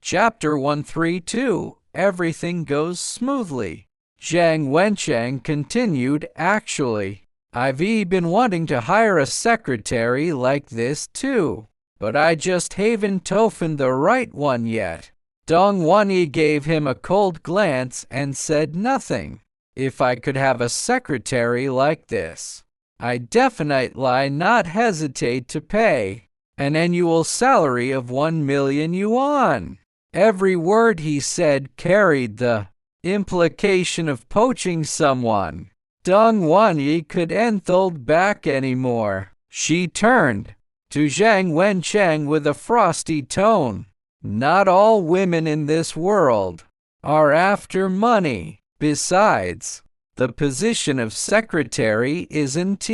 Chapter 132, Everything Goes Smoothly. Zhang Wenchang continued, Actually, I've been wanting to hire a secretary like this too, but I just haven't found the right one yet. Dong Wanyi gave him a cold glance and said nothing. If I could have a secretary like this, I'd definitely not hesitate to pay an annual salary of 1 million yuan. Every word he said carried the implication of poaching someone. Dong Wanyi couldn't hold back anymore. She turned to Zhang Wenchang with a frosty tone. Not all women in this world are after money. Besides, the position of secretary isn't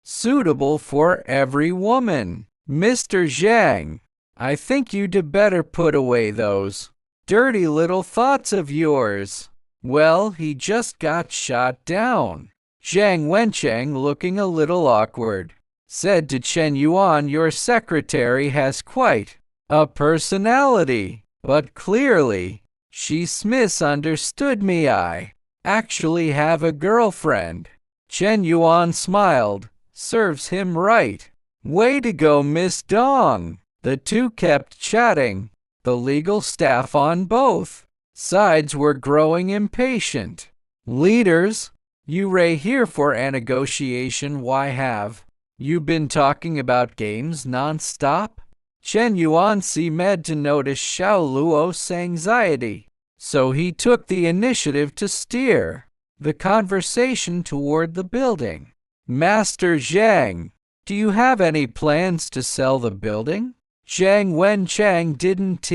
suitable for every woman. Mr. Zhang, I think you'd better put away those dirty little thoughts of yours. Well, he just got shot down. Zhang Wenchang, looking a little awkward, said to Chen Yuan, Your secretary has quite a personality, but clearly she's misunderstood me. I actually have a girlfriend. Chen Yuan smiled. Serves him right. Way to go, Miss Dong. The two kept chatting. The legal staff on both sides were growing impatient. Leaders, you here for a negotiation. Why have you been talking about games non-stop? Chen Yuan seemed to notice Xiao Luo's anxiety, so he took the initiative to steer the conversation toward the building. Master Zhang, do you have any plans to sell the building? Zhang Wenchang didn't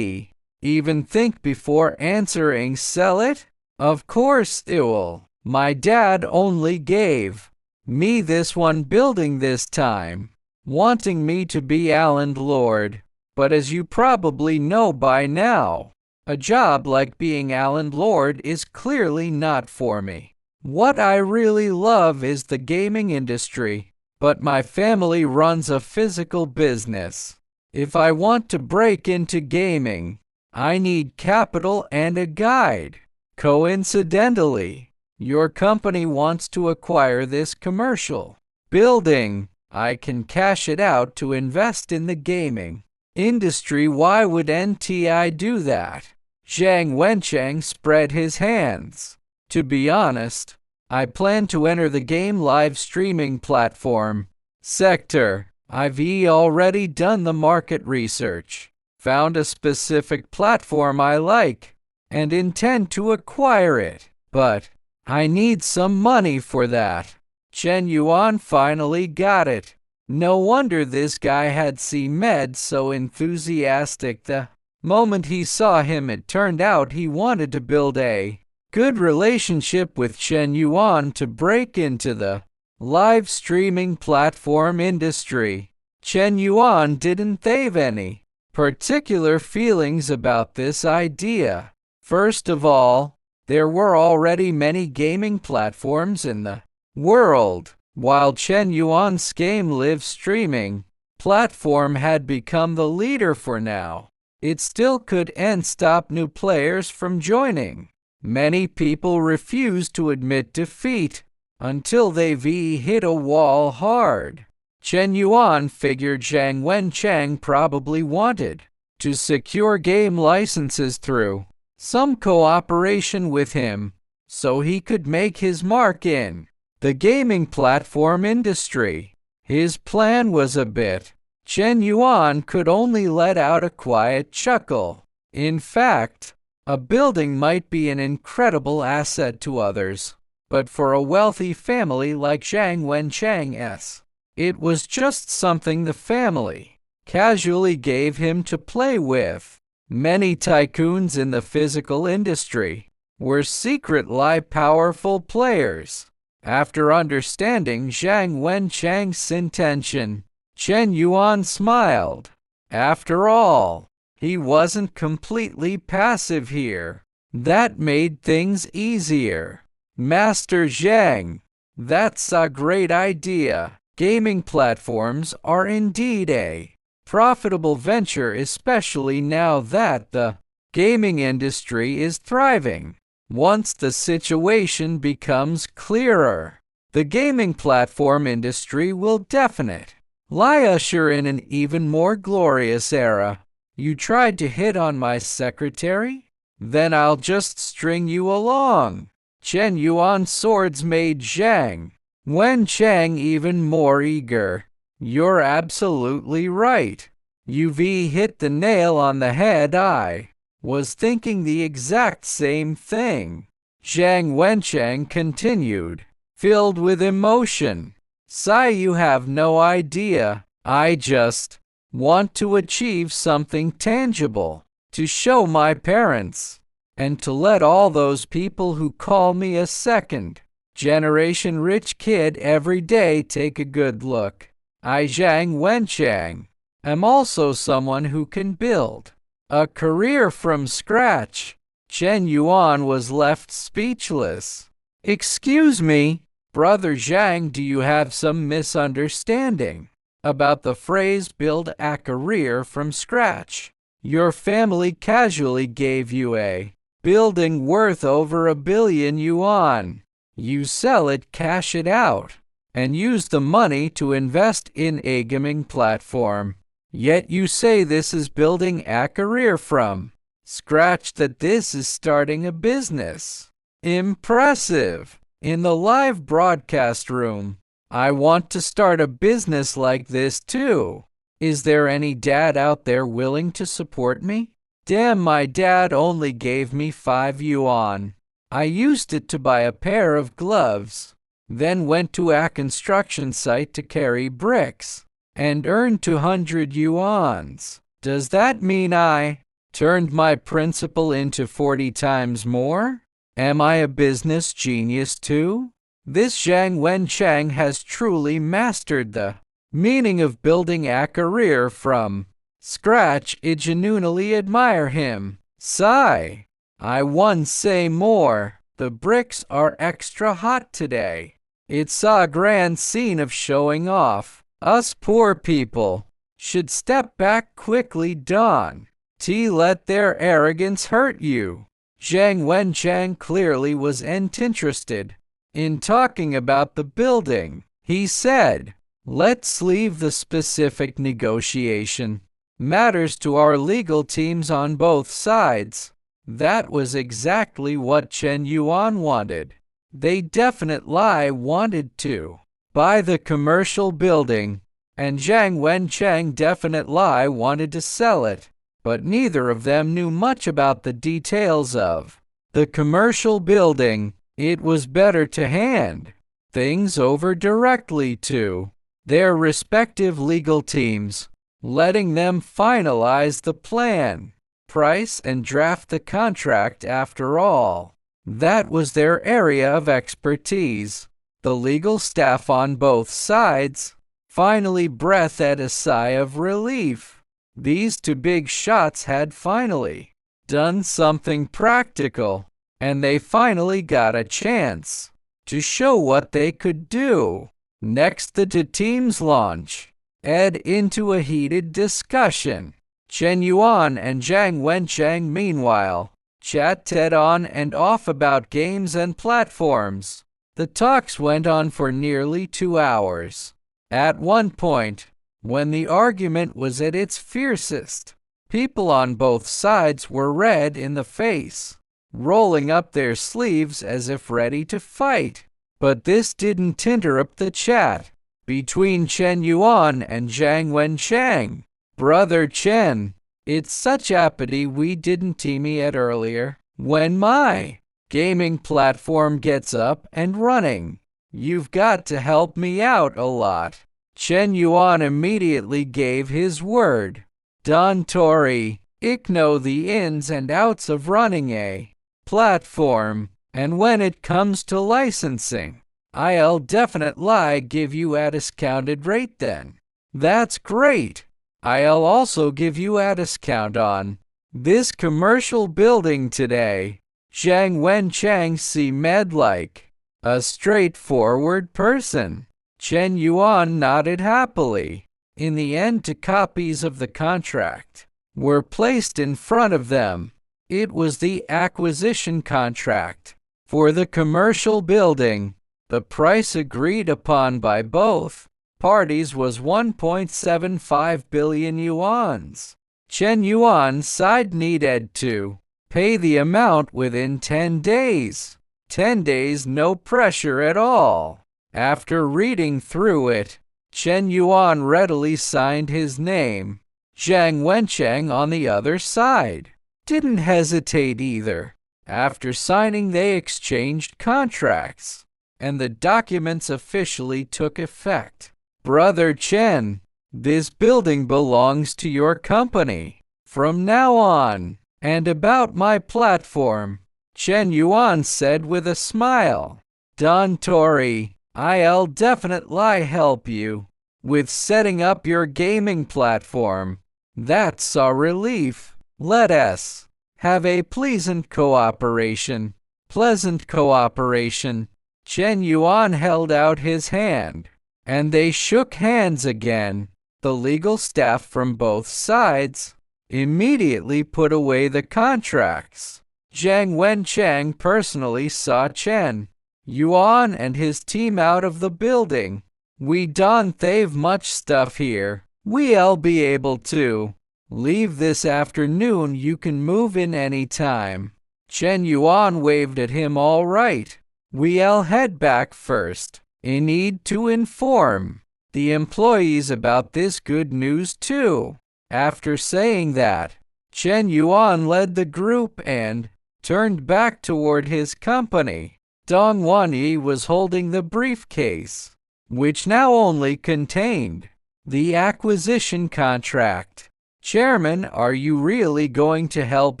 even think before answering. Sell it? Of course it will. My dad only gave me this one building this time, wanting me to be a landlord. But as you probably know by now, a job like being a landlord is clearly not for me. What I really love is the gaming industry, but my family runs a physical business. If I want to break into gaming, I need capital and a guide. Coincidentally, your company wants to acquire this commercial building. I can cash it out to invest in the gaming industry. Why would I do that? Zhang Wenchang spread his hands. To be honest, I plan to enter the game live streaming platform sector. I've already done the market research, found a specific platform I like, and intend to acquire it. But I need some money for that. Chen Yuan finally got it. No wonder this guy had seemed so enthusiastic the moment he saw him. It turned out he wanted to build a good relationship with Chen Yuan to break into the live streaming platform industry. Chen Yuan didn't have any particular feelings about this idea. First of all, there were already many gaming platforms in the world, while Chen Yuan's game live streaming platform had become the leader for now. It still couldn't stop new players from joining. Many people refuse to admit defeat until they've hit a wall hard. Chen Yuan figured Zhang Wenchang probably wanted to secure game licenses through some cooperation with him, so he could make his mark in the gaming platform industry. His plan was a bit. Chen Yuan could only let out a quiet chuckle. In fact, a building might be an incredible asset to others, but for a wealthy family like Zhang Wenchang's, it was just something the family casually gave him to play with. Many tycoons in the physical industry were secretly powerful players. After understanding Zhang Wenchang's intention, Chen Yuan smiled. After all, he wasn't completely passive here. That made things easier. Master Zhang, that's a great idea. Gaming platforms are indeed a profitable venture, especially now that the gaming industry is thriving. Once the situation becomes clearer, the gaming platform industry will definitely usher in an even more glorious era. You tried to hit on my secretary? Then I'll just string you along. Chen Yuan's swords made Zhang Wenchang even more eager. You're absolutely right. UV hit the nail on the head. I was thinking the exact same thing. Zhang Wenchang continued, filled with emotion. Sai, you have no idea. I just want to achieve something tangible, to show my parents, and to let all those people who call me a second-generation rich kid every day take a good look. I, Zhang Wenchang, am also someone who can build a career from scratch. Chen Yuan was left speechless. Excuse me, Brother Zhang, do you have some misunderstanding about the phrase build a career from scratch? Your family casually gave you a building worth over 1 billion yuan. You sell it, cash it out, and use the money to invest in a gaming platform. Yet you say this is building a career from scratch, that this is starting a business. Impressive. In the live broadcast room, I want to start a business like this too. Is there any dad out there willing to support me? Damn, my dad only gave me 5 yuan. I used it to buy a pair of gloves, then went to a construction site to carry bricks, and earned 200 yuans. Does that mean I turned my principal into 40 times more? Am I a business genius too? This Zhang Wenchang has truly mastered the meaning of building a career from scratch. I genuinely admire him. Sigh. I won't say more. The bricks are extra hot today. It's a grand scene of showing off. Us poor people should step back quickly. Don't let their arrogance hurt you. Zhang Wenchang clearly wasn't interested in talking about the building. He said, let's leave the specific negotiation matters to our legal teams on both sides. That was exactly what Chen Yuan wanted. They definitely wanted to buy the commercial building, and Zhang Wenchang definitely wanted to sell it. But neither of them knew much about the details of the commercial building. It was better to hand things over directly to their respective legal teams, letting them finalize the plan, price, and draft the contract. After all, that was their area of expertise. The legal staff on both sides finally breathed a sigh of relief. These two big shots had finally done something practical, and they finally got a chance to show what they could do. Next, the two teams launch into a heated discussion. Chen Yuan and Zhang Wenchang, meanwhile, chatted on and off about games and platforms. The talks went on for nearly 2 hours. At one point, when the argument was at its fiercest, people on both sides were red in the face, rolling up their sleeves as if ready to fight. But this didn't interrupt the chat between Chen Yuan and Zhang Wenchang. Brother Chen, it's such a pity we didn't team yet earlier. When my gaming platform gets up and running, you've got to help me out a lot. Chen Yuan immediately gave his word. Don Tori, I know the ins and outs of running a platform, and when it comes to licensing, I'll definitely give you a discounted rate then. That's great. I'll also give you a discount on this commercial building today. Zhang Wenchang seemed like a straightforward person. Chen Yuan nodded happily. In the end, 2 copies of the contract were placed in front of them. It was the acquisition contract for the commercial building. The price agreed upon by both parties was 1.75 billion yuans. Chen Yuan's side needed to pay the amount within 10 days. 10 days, no pressure at all. After reading through it, Chen Yuan readily signed his name. Zhang Wencheng on the other side didn't hesitate either. After signing, they exchanged contracts, and the documents officially took effect. Brother Chen, this building belongs to your company from now on. And about my platform, Chen Yuan said with a smile, Don Tori, I'll definitely help you with setting up your gaming platform. That's a relief. Let us have a pleasant cooperation. Pleasant cooperation. Chen Yuan held out his hand, and they shook hands again. The legal staff from both sides immediately put away the contracts. Zhang Wencheng personally saw Chen Yuan and his team out of the building. We don't have much stuff here. We'll be able to leave this afternoon. You can move in any time. Chen Yuan waved at him. All right. We'll head back first. I need to inform the employees about this good news too. After saying that, Chen Yuan led the group and turned back toward his company. Dong Wanyi was holding the briefcase, which now only contained the acquisition contract. Chairman, are you really going to help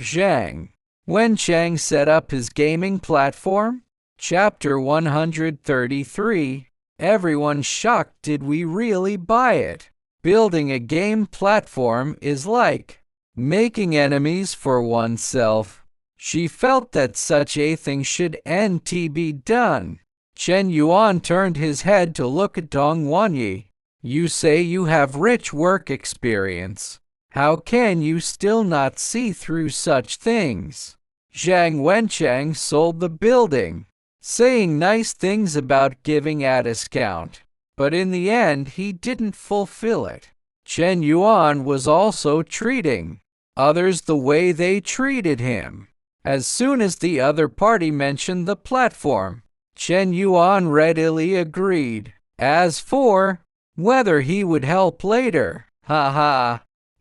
Zhang Wencheng set up his gaming platform? Chapter 133. Everyone shocked. Did we really buy it? Building a game platform is like making enemies for oneself. She felt that such a thing should be done. Chen Yuan turned his head to look at Dong Wanyi. You say you have rich work experience. How can you still not see through such things? Zhang Wencheng sold the building, saying nice things about giving a discount, but in the end he didn't fulfill it. Chen Yuan was also treating others the way they treated him. As soon as the other party mentioned the platform, Chen Yuan readily agreed. As for whether he would help later,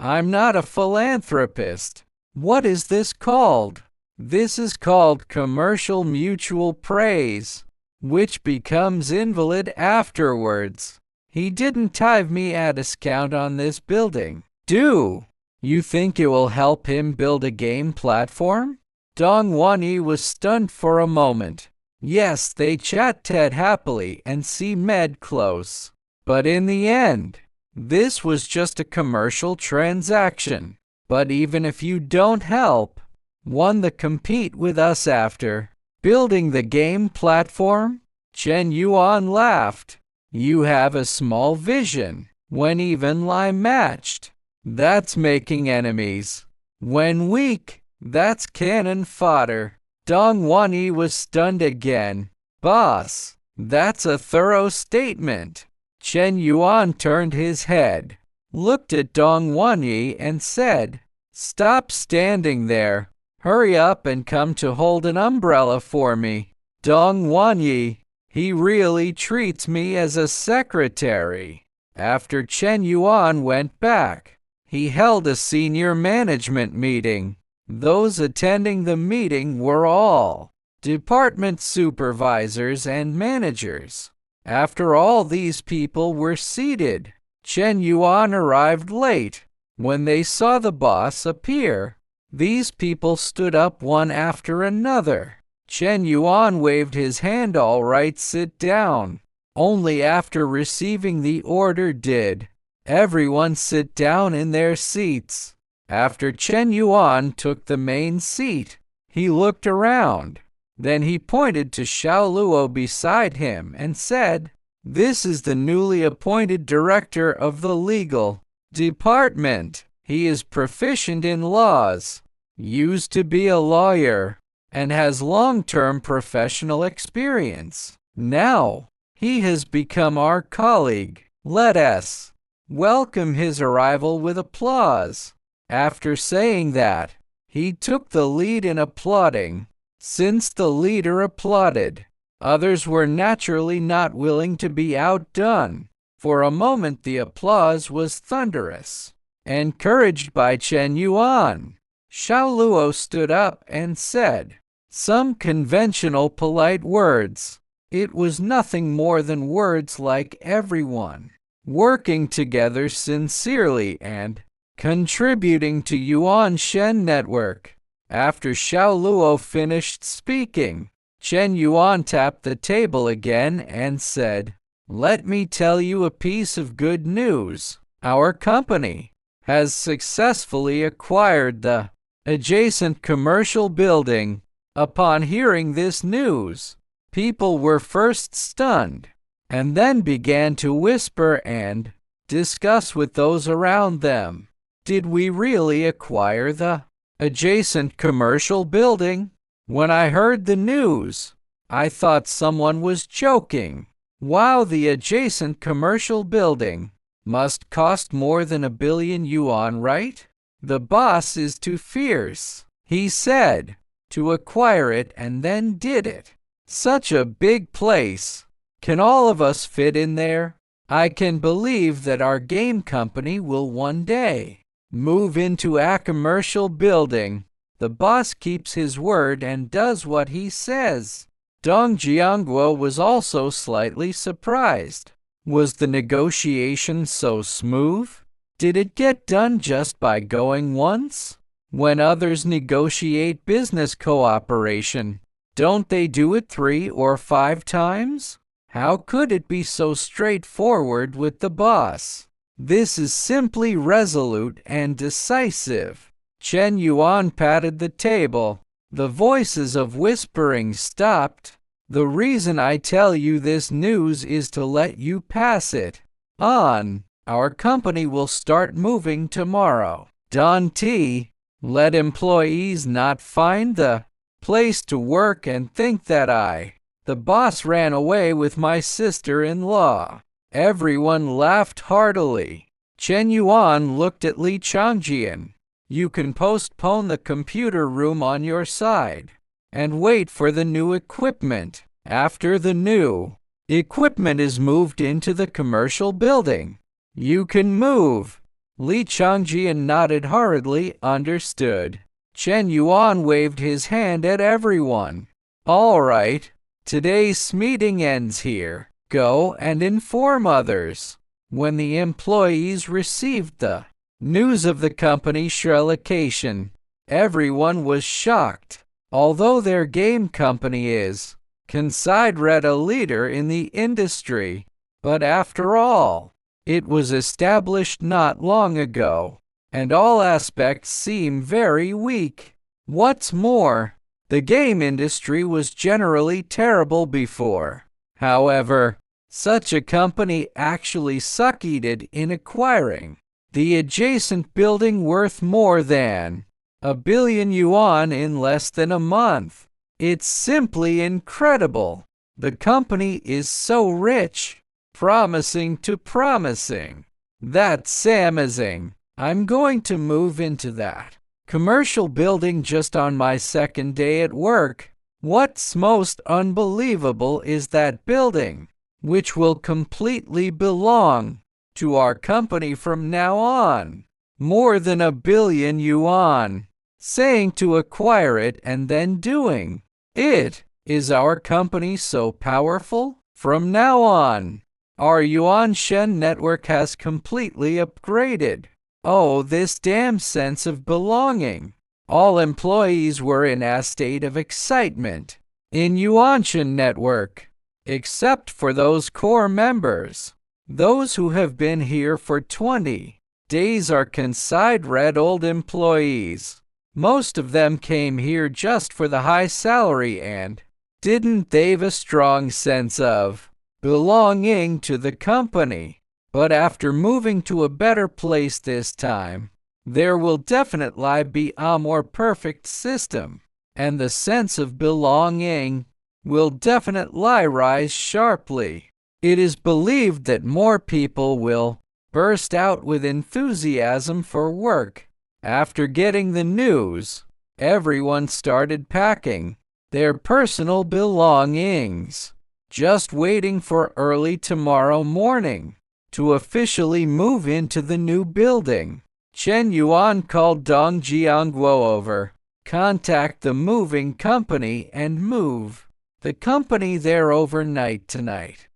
I'm not a philanthropist. What is this called? This is called commercial mutual praise, which becomes invalid afterwards. He didn't give me a discount on this building. Do you think it will help him build a game platform? Dong Wanyi was stunned for a moment. Yes, they chatted happily and seemed close. But in the end, this was just a commercial transaction. But even if you don't help one that compete with us after building the game platform? Chen Yuan laughed. You have a small vision. When evenly matched, that's making enemies. When weak, that's cannon fodder. Dong Wanyi was stunned again. Boss, that's a thorough statement. Chen Yuan turned his head, looked at Dong Wanyi and said, Stop standing there. Hurry up and come to hold an umbrella for me. Dong Wanyi, he really treats me as a secretary. After Chen Yuan went back, he held a senior management meeting. Those attending the meeting were all department supervisors and managers. After all these people were seated, Chen Yuan arrived late. When they saw the boss appear, these people stood up one after another. Chen Yuan waved his hand. All right, sit down. Only after receiving the order did everyone sit down in their seats. After Chen Yuan took the main seat, he looked around. Then he pointed to Xiao Luo beside him and said, This is the newly appointed director of the legal department. He is proficient in laws. used to be a lawyer and has long-term professional experience. Now, he has become our colleague. Let us welcome his arrival with applause." After saying that, he took the lead in applauding. Since the leader applauded, others were naturally not willing to be outdone. For a moment the applause was thunderous. Encouraged by Chen Yuan, Xiao Luo stood up and said some conventional polite words. It was nothing more than words like everyone working together sincerely and contributing to Yuan Shen Network. After Xiao Luo finished speaking, Chen Yuan tapped the table again and said, "Let me tell you a piece of good news. Our company has successfully acquired the adjacent commercial building." Upon hearing this news, people were first stunned and then began to whisper and discuss with those around them. Did we really acquire the adjacent commercial building? When I heard the news, I thought someone was joking. Wow, the adjacent commercial building must cost more than 1 billion yuan, right? The boss is too fierce, he said, to acquire it and then did it. Such a big place. Can all of us fit in there? I can believe that our game company will one day move into a commercial building. The boss keeps his word and does what he says. Dong Jiangguo was also slightly surprised. Was the negotiation so smooth? Did it get done just by going once? When others negotiate business cooperation, don't they do it 3 or 5 times? How could it be so straightforward with the boss? This is simply resolute and decisive. Chen Yuan patted the table. The voices of whispering stopped. The reason I tell you this news is to let you pass it on. Our company will start moving tomorrow. Don T. Let employees not find the place to work and think that the boss ran away with my sister-in-law. Everyone laughed heartily. Chen Yuan looked at Li Changjian. You can postpone the computer room on your side and wait for the new equipment. After the new equipment is moved into the commercial building, you can move. Li Changjian nodded hurriedly, understood. Chen Yuan waved his hand at everyone. All right, today's meeting ends here. Go and inform others. When the employees received the news of the company's relocation, everyone was shocked. Although their game company is considered a leader in the industry, but after all, it was established not long ago, and all aspects seem very weak. What's more, the game industry was generally terrible before. However, such a company actually succeeded in acquiring the adjacent building worth more than 1 billion yuan in less than a month. It's simply incredible. The company is so rich. Promising to promising. That's amazing. I'm going to move into that commercial building just on my second day at work. What's most unbelievable is that building, which will completely belong to our company from now on. More than 1 billion yuan. Saying to acquire it and then doing it. Is our company so powerful? From now on, our Yuan Shen network has completely upgraded. Oh, this damn sense of belonging. All employees were in a state of excitement in Yuan Shen network, except for those core members. Those who have been here for 20 days are considered old employees. Most of them came here just for the high salary and didn't they have a strong sense of belonging to the company. But after moving to a better place this time, there will definitely be a more perfect system, and the sense of belonging will definitely rise sharply. It is believed that more people will burst out with enthusiasm for work. After getting the news, everyone started packing their personal belongings, just waiting for early tomorrow morning to officially move into the new building. Chen Yuan called Dong Jiangguo over. Contact the moving company and move the company there overnight tonight.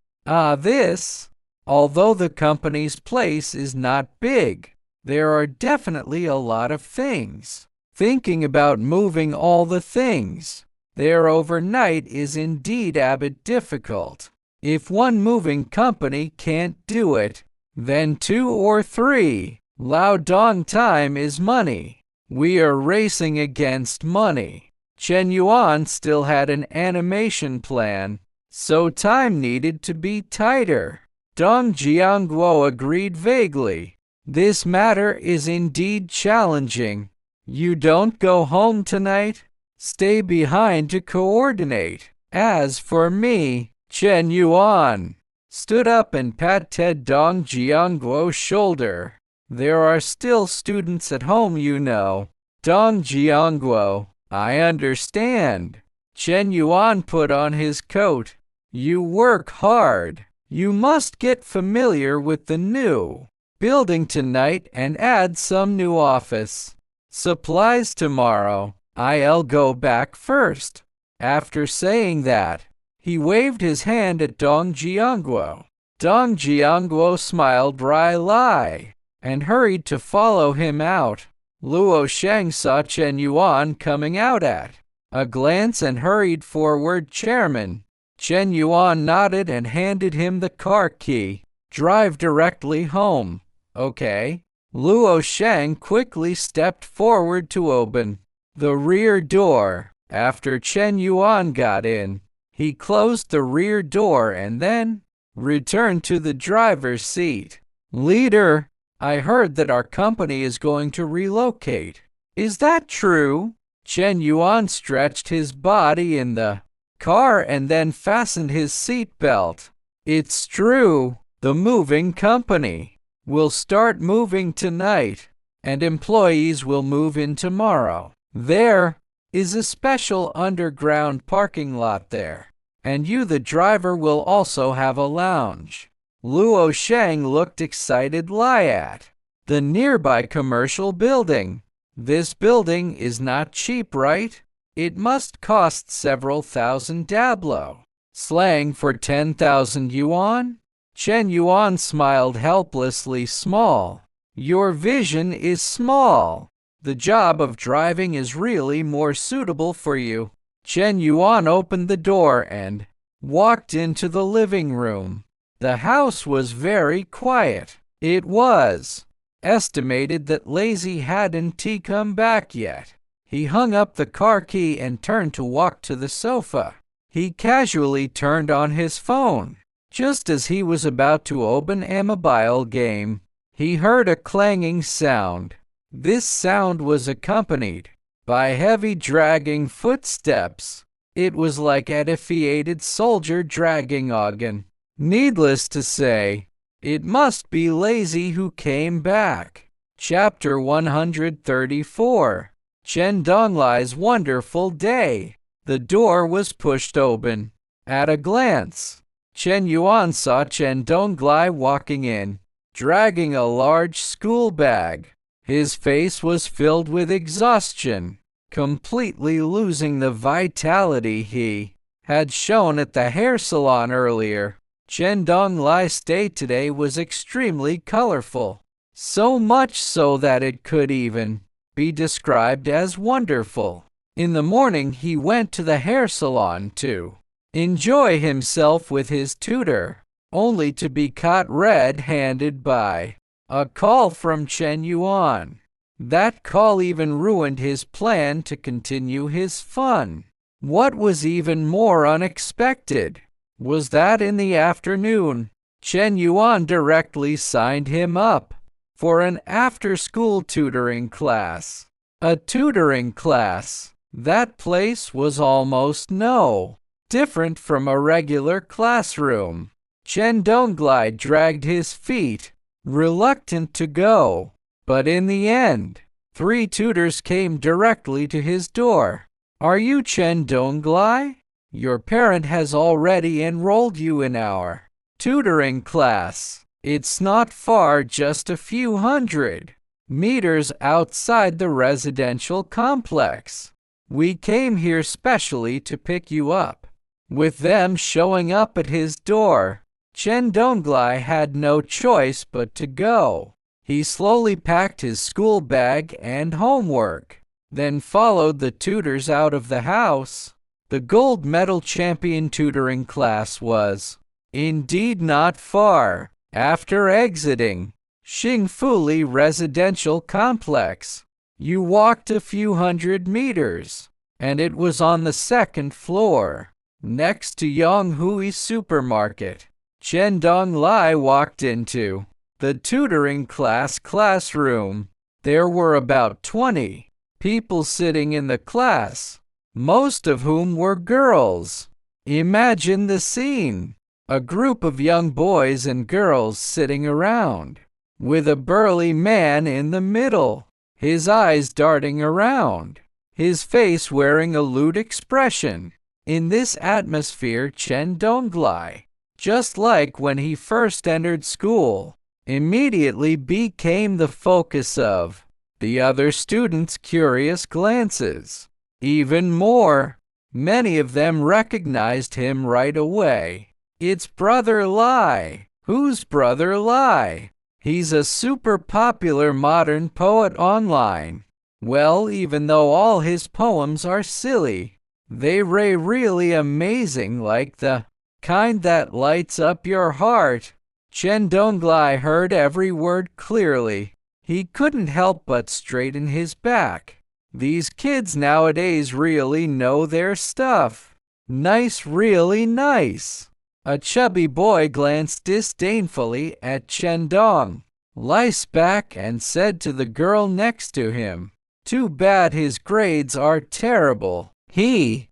Although the company's place is not big, there are definitely a lot of things. Thinking about moving all the things there overnight is indeed a bit difficult. If one moving company can't do it, then 2 or 3. Lao Dong, time is money. We are racing against money. Chen Yuan still had an animation plan, so time needed to be tighter. Dong Jiangguo agreed vaguely. This matter is indeed challenging. You don't go home tonight? Stay behind to coordinate. As for me, Chen Yuan stood up and patted Dong Jiangguo's shoulder. There are still students at home, you know. Dong Jiangguo, I understand. Chen Yuan put on his coat. You work hard. You must get familiar with the new building tonight and add some new office supplies tomorrow. I'll go back first. After saying that, he waved his hand at Dong Jiangguo. Dong Jiangguo smiled wryly and hurried to follow him out. Luo Sheng saw Chen Yuan coming out at a glance and hurried forward. Chairman. Chen Yuan nodded and handed him the car key. Drive directly home. Okay. Luo Sheng quickly stepped forward to open the rear door. After Chen Yuan got in, he closed the rear door and then returned to the driver's seat. Leader, I heard that our company is going to relocate. Is that true? Chen Yuan stretched his body in the car and then fastened his seatbelt. It's true. The moving company will start moving tonight, and employees will move in tomorrow. There is a special underground parking lot there, and you, the driver, will also have a lounge. Luo Sheng looked excited. At the nearby commercial building. This building is not cheap, right? It must cost several thousand dablo. Slang for 10,000 yuan? Chen Yuan smiled helplessly. Small. Your vision is small. The job of driving is really more suitable for you. Chen Yuan opened the door and walked into the living room. The house was very quiet. It was estimated that Lazy hadn't come back yet. He hung up the car key and turned to walk to the sofa. He casually turned on his phone. Just as he was about to open a mobile game, he heard a clanging sound. This sound was accompanied by heavy dragging footsteps. It was like a defeated soldier dragging Ogden. Needless to say, it must be Lazy who came back. Chapter 134. Chen Donglai's Wonderful Day. The door was pushed open. At a glance, Chen Yuan saw Chen Donglai walking in, dragging a large school bag. His face was filled with exhaustion, completely losing the vitality he had shown at the hair salon earlier. Chen Donglai's day today was extremely colorful, so much so that it could even be described as wonderful. In the morning he went to the hair salon to enjoy himself with his tutor, only to be caught red-handed by a call from Chen Yuan. That call even ruined his plan to continue his fun. What was even more unexpected was that in the afternoon, Chen Yuan directly signed him up for an after-school tutoring class. A tutoring class. That place was almost no different from a regular classroom. Chen Donglai dragged his feet, reluctant to go. But in the end, 3 tutors came directly to his door. "Are you Chen Donglai? Your parent has already enrolled you in our tutoring class. It's not far, just a few hundred meters outside the residential complex. We came here specially to pick you up." With them showing up at his door, Chen Donglai had no choice but to go. He slowly packed his school bag and homework, then followed the tutors out of the house. The gold medal champion tutoring class was indeed not far. After exiting Xingfuli residential complex, you walked a few hundred meters, and it was on the 2nd floor, next to Yonghui supermarket. Chen Donglai walked into the tutoring classroom. There were about 20 people sitting in the class, most of whom were girls. Imagine the scene. A group of young boys and girls sitting around, with a burly man in the middle, his eyes darting around, his face wearing a lewd expression. In this atmosphere, Chen Donglai, just like when he first entered school, immediately became the focus of the other students' curious glances. Even more, many of them recognized him right away. "It's Brother Lai." "Who's Brother Lai?" "He's a super popular modern poet online." Well, even though all his poems are silly, they're really amazing, like the kind that lights up your heart. Chen Donglai heard every word clearly. He couldn't help but straighten his back. These kids nowadays really know their stuff. Nice, really nice. A chubby boy glanced disdainfully at Chen Donglai's back and said to the girl next to him, "Too bad his grades are terrible. He's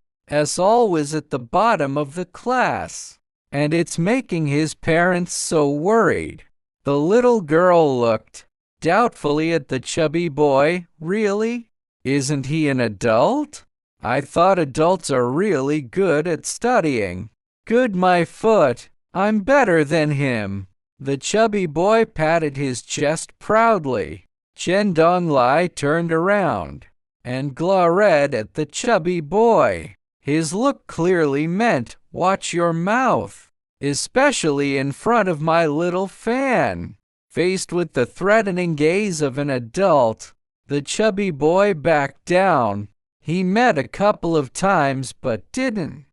always at the bottom of the class, and it's making his parents so worried." The little girl looked doubtfully at the chubby boy. "Really? Isn't he an adult? I thought adults are really good at studying." "Good, my foot. I'm better than him." The chubby boy patted his chest proudly. Chen Donglai turned around and glared at the chubby boy. His look clearly meant, "Watch your mouth, especially in front of my little fan." Faced with the threatening gaze of an adult, the chubby boy backed down. He met a couple of times but didn't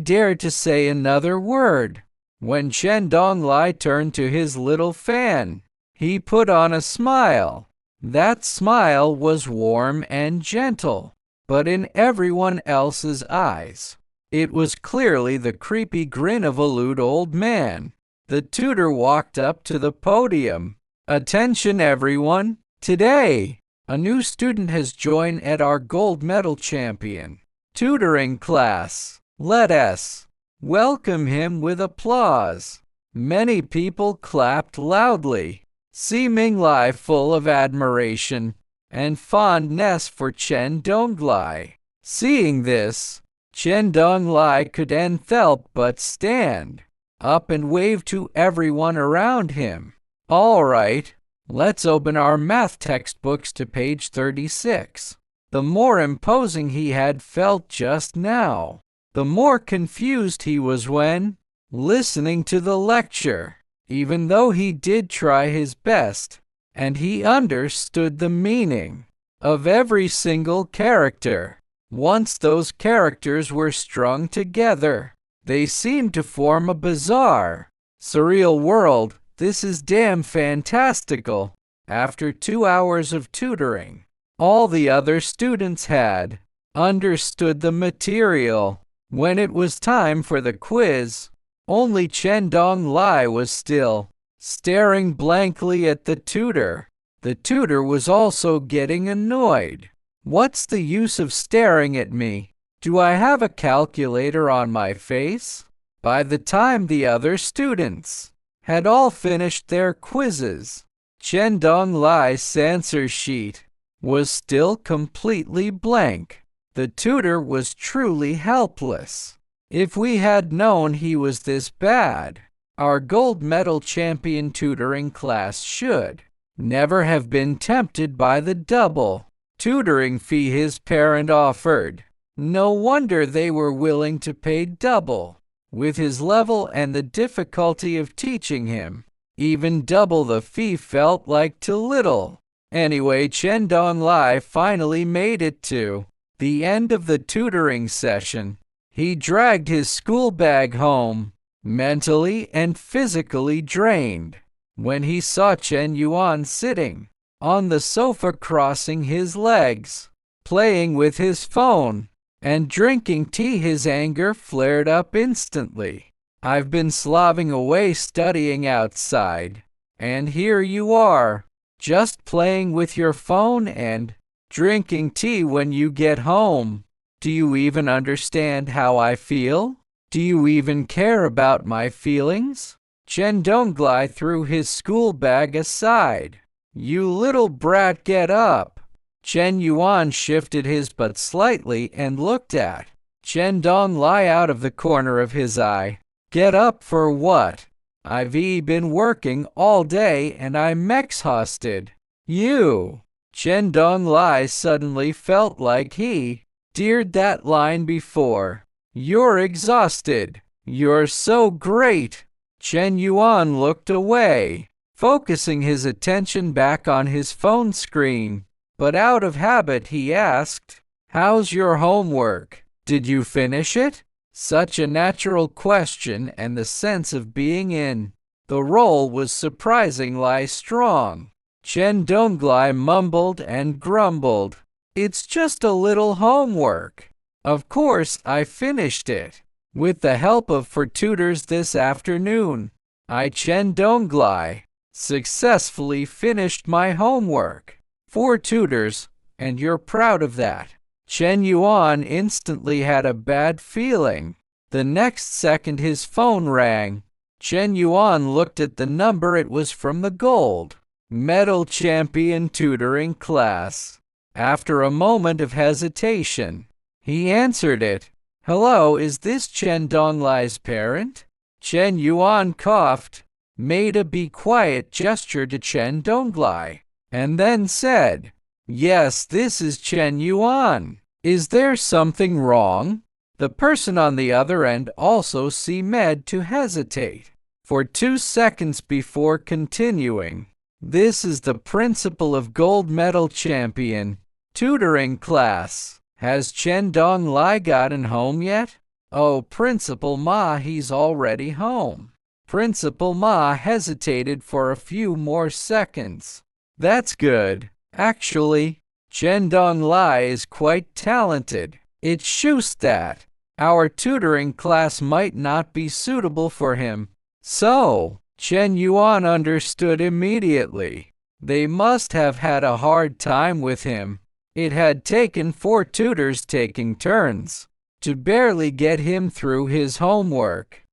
dare to say another word. When Chen Donglai turned to his little fan, he put on a smile. That smile was warm and gentle, but in everyone else's eyes, it was clearly the creepy grin of a lewd old man. The tutor walked up to the podium. "Attention everyone! Today, a new student has joined at our gold medal champion tutoring class. Let us welcome him with applause." Many people clapped loudly, seemingly full of admiration and fondness for Chen Donglai. Seeing this, Chen Donglai couldn't help but stand up and wave to everyone around him. "All right, let's open our math textbooks to page 36. The more imposing he had felt just now, the more confused he was when listening to the lecture. Even though he did try his best, and he understood the meaning of every single character, once those characters were strung together, they seemed to form a bizarre, surreal world. This is damn fantastical. After 2 hours of tutoring, all the other students had understood the material. When it was time for the quiz, only Chen Donglai was still staring blankly at the tutor. The tutor was also getting annoyed. What's the use of staring at me? Do I have a calculator on my face? By the time the other students had all finished their quizzes, Chen Donglai's answer sheet was still completely blank. The tutor was truly helpless. If we had known he was this bad, our gold medal champion tutoring class should never have been tempted by the double tutoring fee his parent offered. No wonder they were willing to pay double. With his level and the difficulty of teaching him, even double the fee felt like too little. Anyway, Chen Donglai finally made it to the end of the tutoring session. He dragged his school bag home, mentally and physically drained, when he saw Chen Yuan sitting on the sofa crossing his legs, playing with his phone and drinking tea. His anger flared up instantly. I've been slaving away studying outside, and here you are, just playing with your phone and drinking tea when you get home. Do you even understand how I feel? Do you even care about my feelings? Chen Donglai threw his school bag aside. You little brat, get up. Chen Yuan shifted his butt slightly and looked at Chen Donglai out of the corner of his eye. Get up for what? I've been working all day and I'm exhausted. You. Chen Donglai suddenly felt like he heard that line before. You're exhausted. You're so great. Chen Yuan looked away, focusing his attention back on his phone screen. But out of habit he asked, how's your homework? Did you finish it? Such a natural question, and the sense of being in the role was surprisingly strong. Chen Donglai mumbled and grumbled. It's just a little homework. Of course I finished it. With the help of 4 tutors this afternoon, I, Chen Donglai, successfully finished my homework. 4 tutors, and you're proud of that. Chen Yuan instantly had a bad feeling. The next second his phone rang. Chen Yuan looked at the number. It was from the gold medal champion tutoring class. After a moment of hesitation, he answered it. Hello, is this Chen Donglai's parent? Chen Yuan coughed, made a be quiet gesture to Chen Donglai, and then said, yes, this is Chen Yuan. Is there something wrong? The person on the other end also seemed to hesitate for 2 seconds before continuing. This is the principal of gold medal champion tutoring class. Has Chen Donglai gotten home yet? Oh, Principal Ma, he's already home. Principal Ma hesitated for a few more seconds. That's good. Actually, Chen Donglai is quite talented. It's just that our tutoring class might not be suitable for him. So, Chen Yuan understood immediately. They must have had a hard time with him. It had taken 4 tutors taking turns to barely get him through his homework.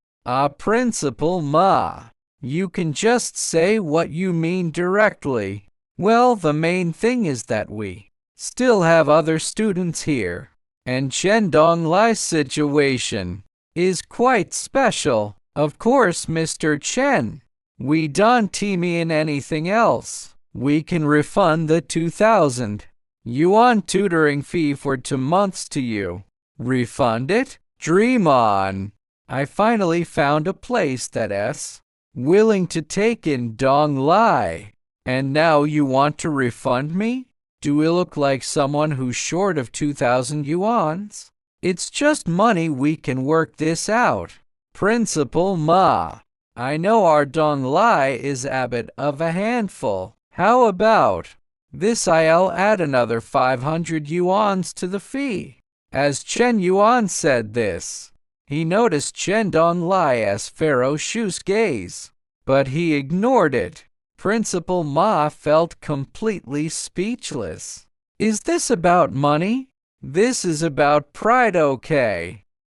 Principal Ma, you can just say what you mean directly. Well, the main thing is that we still have other students here, and Chen Donglai's situation is quite special. Of course, Mr. Chen, we don't mean anything else. We can refund the 2,000 yuan tutoring fee for 2 months to you. Refund it? Dream on. I finally found a place that's willing to take in Donglai. And now you want to refund me? Do I look like someone who's short of 2,000 yuans? It's just money. We can work this out. Principal Ma, I know our Donglai is a bit of a handful. How about this? I'll add another 500 yuans to the fee. As Chen Yuan said this, he noticed Chen Donglai's ferocious gaze. but he ignored it. Principal Ma felt completely speechless. Is this about money? This is about pride, okay?